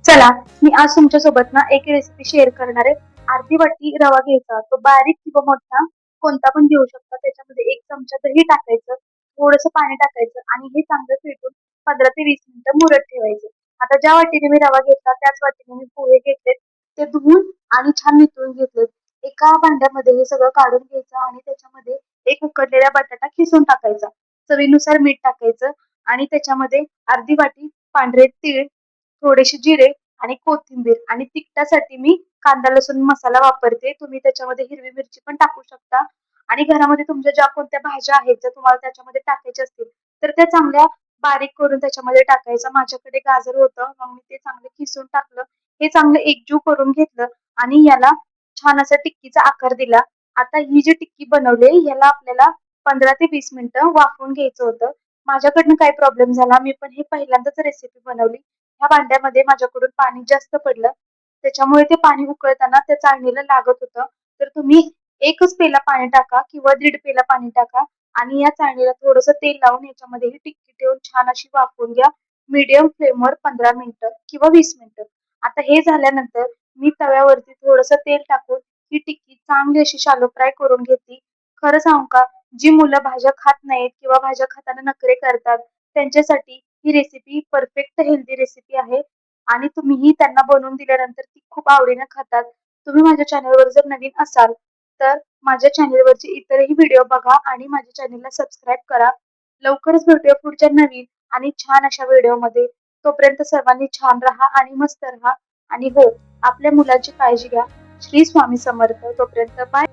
चला, मी आज तुमच्यासोबत ना एक रेसिपी शेअर करणार आहे. अर्धी वाटी रवा घ्यायचा, तो बारीक किंवा मोठा कोणता पण घेऊ शकता. त्याच्यामध्ये 1 चमचा दही टाकायचं, थोडंसं पाणी टाकायचं आणि हे चांगलं फेटून 15 ते 20 मिनिटं मुरत ठेवायचं. आता ज्या वाटीने मी रवा घेतला त्याच वाटीने मी पोहे घेतलेत. ते धुवून आणि छान निथळून घेतलेत. एका भांड्यामध्ये हे सगळं काढून घ्यायचं आणि त्याच्यामध्ये एक उकडलेला बटाटा खिसून टाकायचा. चवीनुसार मीठ टाकायचं आणि त्याच्यामध्ये अर्धी वाटी पांढरे तीळ, थोडेसे जिरे आणि कोथिंबीर आणि तिखटासाठी मी कांदा लसूण मसाला वापरते. तुम्ही त्याच्यामध्ये हिरवी मिरची पण टाकू शकता आणि घरामध्ये तुमच्या ज्या कोणत्या भाज्या आहेत ज्या तुम्हाला त्याच्यामध्ये टाकायच्या असतील तर त्या चांगल्या बारीक करून त्याच्यामध्ये टाकायचं. माझ्याकडे गाजर होतं, मग मी ते चांगलं किसून टाकलं. हे चांगलं एकजीव करून घेतलं आणि याला छान असा टिक्कीचा आकार दिला. आता ही जी टिक्की बनवली ह्याला आपल्याला 15 ते 20 मिनिटं वाफवून घ्यायचं होतं. माझ्याकडनं काय प्रॉब्लेम झाला, मी पण हे पहिल्यांदाच रेसिपी बनवली. ह्या भांड्यामध्ये माझ्याकडून पाणी जास्त पडलं. त्याच्यामुळे ते पाणी उकळताना त्या चाळणीला लागत होतं. तर तुम्ही 1च पेला पाणी टाका किंवा 1.5 पेला पाणी टाका आणि या चाळणीला थोडंसं तेल लावून याच्यामध्ये ही टिक्की ठेवून छान अशी वाफवून घ्या. मीडियम फ्लेमवर 15 मिनिटं किंवा 20 मिनिटं. आता हे झाल्यानंतर मी तव्यावरती थोडंसं तेल टाकून ही टिक्की चांगली अशी शॅलो फ्राय करून घेतली. खरं सांगू का, जी मुलं भाज्या खात नाहीत किंवा भाज्या खाताना नखरे करतात त्यांच्यासाठी ही रेसिपी परफेक्ट हेल्दी रेसिपी आहे आणि तुम्हीही त्यांना बनवून दिल्यानंतर ती खूप आवडीने खातात. तुम्ही माझ्या चॅनलवर जर नवीन असाल तर माझ्या चॅनलवरचे इतरही व्हिडिओ बघा आणि माझ्या चॅनलला सबस्क्राईब करा. लवकरच भेटूया पुढच्या नवीन आणि छान अशा व्हिडिओमध्ये. तोपर्यंत सर्वांनी छान राहा आणि मस्त राहा आणि हो, आपल्या मुलाची काळजी घ्या. श्री स्वामी समर्थ. तोपर्यंत बाय.